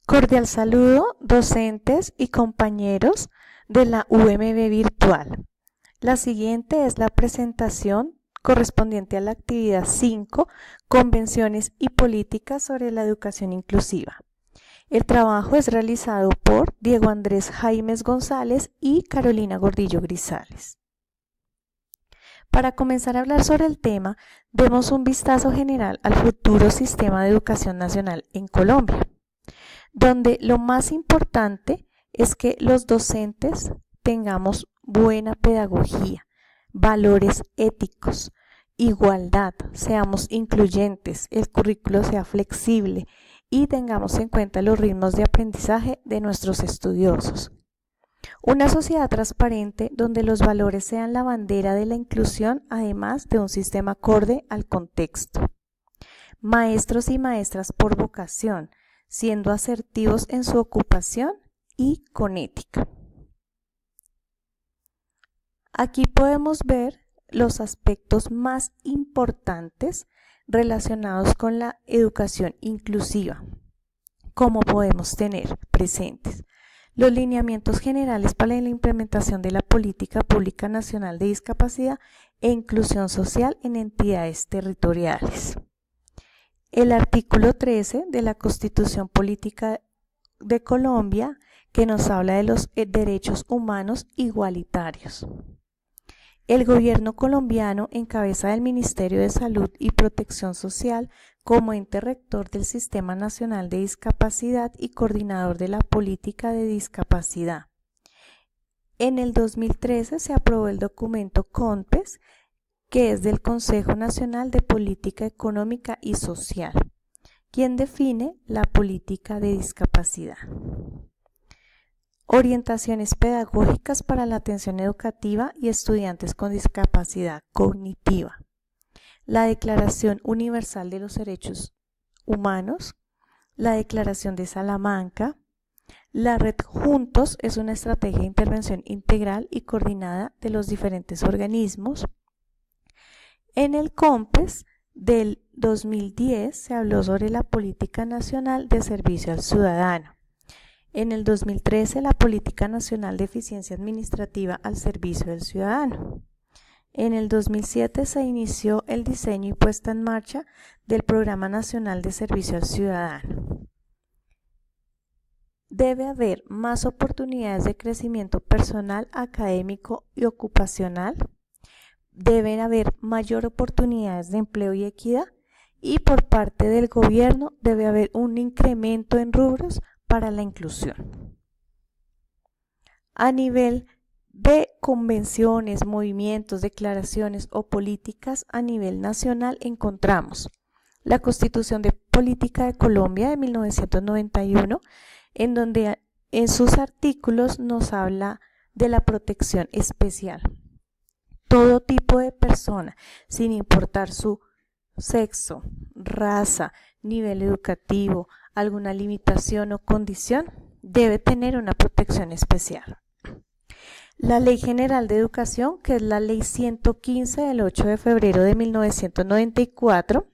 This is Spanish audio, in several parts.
Cordial saludo, docentes y compañeros de la UMB virtual. La siguiente es la presentación correspondiente a la actividad 5, Convenciones y Políticas sobre la Educación Inclusiva. El trabajo es realizado por Diego Andrés Jaimes González y Carolina Gordillo Grisales. Para comenzar a hablar sobre el tema, demos un vistazo general al futuro sistema de educación nacional en Colombia, donde lo más importante es que los docentes tengamos buena pedagogía, valores éticos, igualdad, seamos incluyentes, el currículo sea flexible y tengamos en cuenta los ritmos de aprendizaje de nuestros estudiosos. Una sociedad transparente donde los valores sean la bandera de la inclusión, además de un sistema acorde al contexto. Maestros y maestras por vocación, siendo asertivos en su ocupación y con ética. Aquí podemos ver los aspectos más importantes relacionados con la educación inclusiva, como podemos tener presentes los lineamientos generales para la implementación de la Política Pública Nacional de Discapacidad e Inclusión Social en entidades territoriales. El artículo 13 de la Constitución Política de Colombia, que nos habla de los derechos humanos igualitarios. El gobierno colombiano, en cabeza del Ministerio de Salud y Protección Social, como ente rector del Sistema Nacional de Discapacidad y coordinador de la política de discapacidad. En el 2013 se aprobó el documento CONPES, que es del Consejo Nacional de Política Económica y Social, quien define la política de discapacidad. Orientaciones pedagógicas para la atención educativa y estudiantes con discapacidad cognitiva. La Declaración Universal de los Derechos Humanos, la Declaración de Salamanca. La red Juntos es una estrategia de intervención integral y coordinada de los diferentes organismos. En el COMPES del 2010 se habló sobre la Política Nacional de Servicio al Ciudadano. En el 2013 la Política Nacional de Eficiencia Administrativa al Servicio del Ciudadano. En el 2007 se inició el diseño y puesta en marcha del Programa Nacional de Servicio al Ciudadano. Debe haber más oportunidades de crecimiento personal, académico y ocupacional. Deben haber mayor oportunidades de empleo y equidad, y por parte del gobierno debe haber un incremento en rubros para la inclusión. A nivel de convenciones, movimientos, declaraciones o políticas a nivel nacional encontramos la Constitución de Política de Colombia de 1991, en donde en sus artículos nos habla de la protección especial. Todo tipo de persona, sin importar su sexo, raza, nivel educativo, alguna limitación o condición, debe tener una protección especial. La Ley General de Educación, que es la Ley 115 del 8 de febrero de 1994,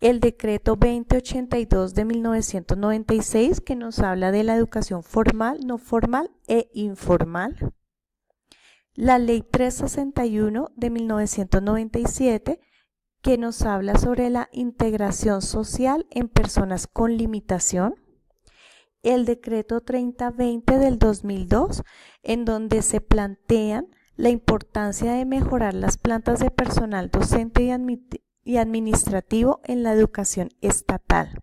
el Decreto 2082 de 1996, que nos habla de la educación formal, no formal e informal. La Ley 361 de 1997, que nos habla sobre la integración social en personas con limitación. El Decreto 3020 del 2002, en donde se plantean la importancia de mejorar las plantas de personal docente y administrativo en la educación estatal.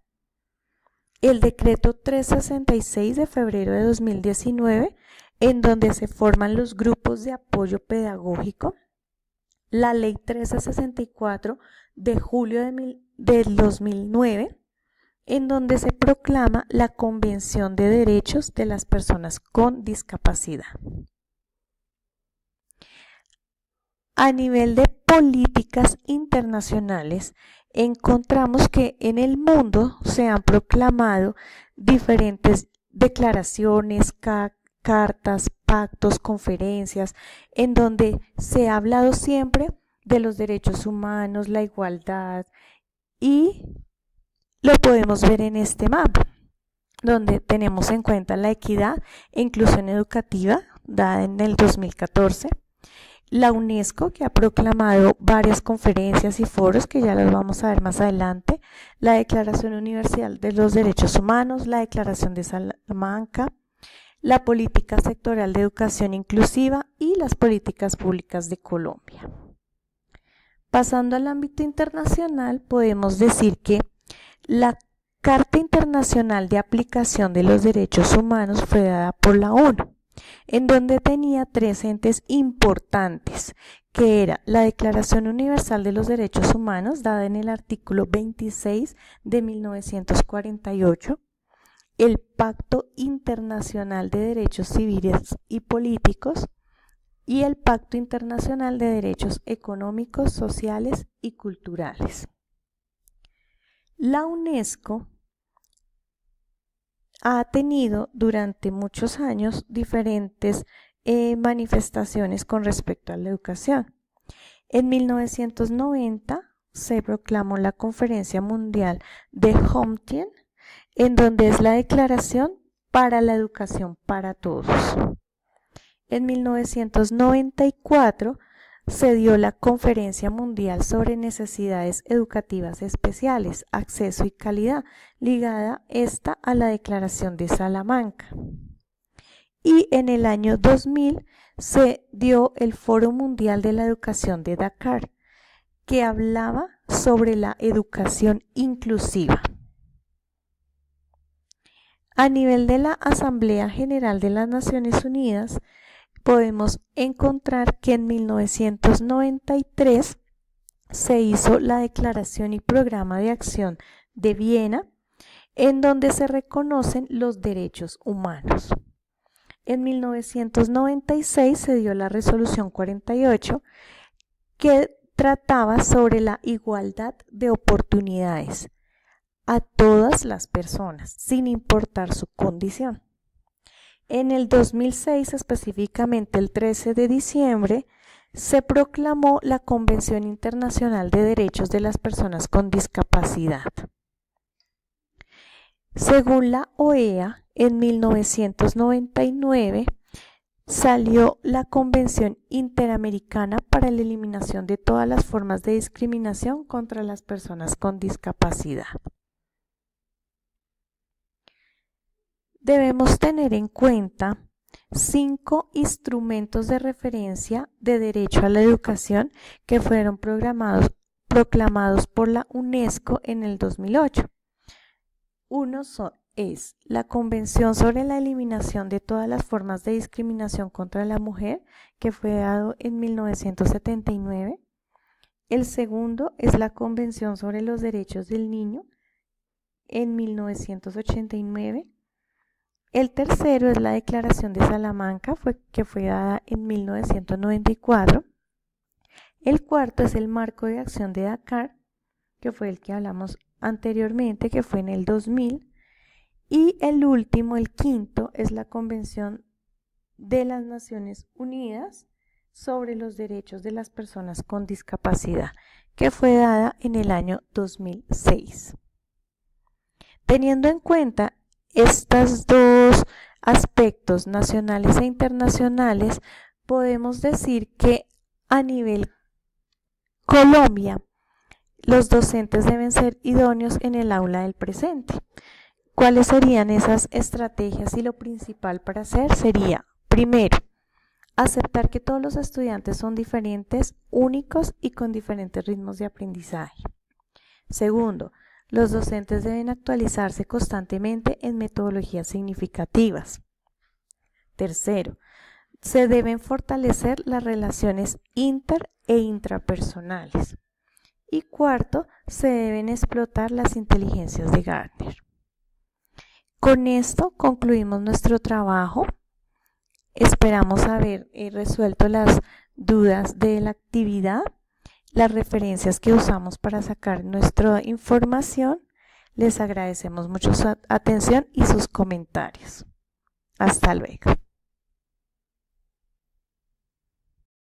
El Decreto 366 de febrero de 2019, en donde se forman los grupos de apoyo pedagógico. La Ley 1364 de julio del 2009, en donde se proclama la Convención de Derechos de las Personas con Discapacidad. A nivel de políticas internacionales, encontramos que en el mundo se han proclamado diferentes declaraciones, cartas, pactos, conferencias, en donde se ha hablado siempre de los derechos humanos, la igualdad, y lo podemos ver en este mapa. donde tenemos en cuenta la equidad e inclusión educativa, dada en el 2014. La UNESCO, que ha proclamado varias conferencias y foros, que ya los vamos a ver más adelante. La Declaración Universal de los Derechos Humanos, la Declaración de Salamanca, la Política Sectorial de Educación Inclusiva y las Políticas Públicas de Colombia. Pasando al ámbito internacional, podemos decir que la Carta Internacional de Aplicación de los Derechos Humanos fue dada por la ONU, en donde tenía 3 entes importantes, que era la Declaración Universal de los Derechos Humanos, dada en el artículo 26 de 1948, el Pacto Internacional de Derechos Civiles y Políticos y el Pacto Internacional de Derechos Económicos, Sociales y Culturales. La UNESCO ha tenido durante muchos años diferentes manifestaciones con respecto a la educación. En 1990 se proclamó la Conferencia Mundial de Huntington, en donde es la Declaración para la Educación para Todos. En 1994 se dio la Conferencia Mundial sobre Necesidades Educativas Especiales, Acceso y Calidad, ligada esta a la Declaración de Salamanca. Y en el año 2000 se dio el Foro Mundial de la Educación de Dakar, que hablaba sobre la educación inclusiva. A nivel de la Asamblea General de las Naciones Unidas, podemos encontrar que en 1993 se hizo la Declaración y Programa de Acción de Viena, en donde se reconocen los derechos humanos. En 1996 se dio la Resolución 48, que trataba sobre la igualdad de oportunidades a todas las personas, sin importar su condición. En el 2006, específicamente el 13 de diciembre, se proclamó la Convención Internacional de Derechos de las Personas con Discapacidad. Según la OEA, en 1999 salió la Convención Interamericana para la Eliminación de todas las formas de discriminación contra las personas con discapacidad. Debemos tener en cuenta 5 instrumentos de referencia de derecho a la educación que fueron proclamados por la UNESCO en el 2008. Uno es la Convención sobre la Eliminación de todas las formas de discriminación contra la mujer, que fue dado en 1979. El segundo es la Convención sobre los Derechos del Niño en 1989. El tercero es la Declaración de Salamanca, que fue dada en 1994. El cuarto es el Marco de Acción de Dakar, que fue el que hablamos anteriormente, que fue en el 2000. Y el último, el quinto, es la Convención de las Naciones Unidas sobre los Derechos de las Personas con Discapacidad, que fue dada en el año 2006. Teniendo en cuenta estos 2 aspectos nacionales e internacionales, podemos decir que a nivel Colombia, los docentes deben ser idóneos en el aula del presente. ¿Cuáles serían esas estrategias? Y lo principal para hacer sería, primero, aceptar que todos los estudiantes son diferentes, únicos y con diferentes ritmos de aprendizaje. Segundo, los docentes deben actualizarse constantemente en metodologías significativas. Tercero, se deben fortalecer las relaciones inter e intrapersonales. Y cuarto, se deben explotar las inteligencias de Gardner. Con esto concluimos nuestro trabajo. Esperamos haber resuelto las dudas de la actividad. Las referencias que usamos para sacar nuestra información. Les agradecemos mucho su atención y sus comentarios. Hasta luego.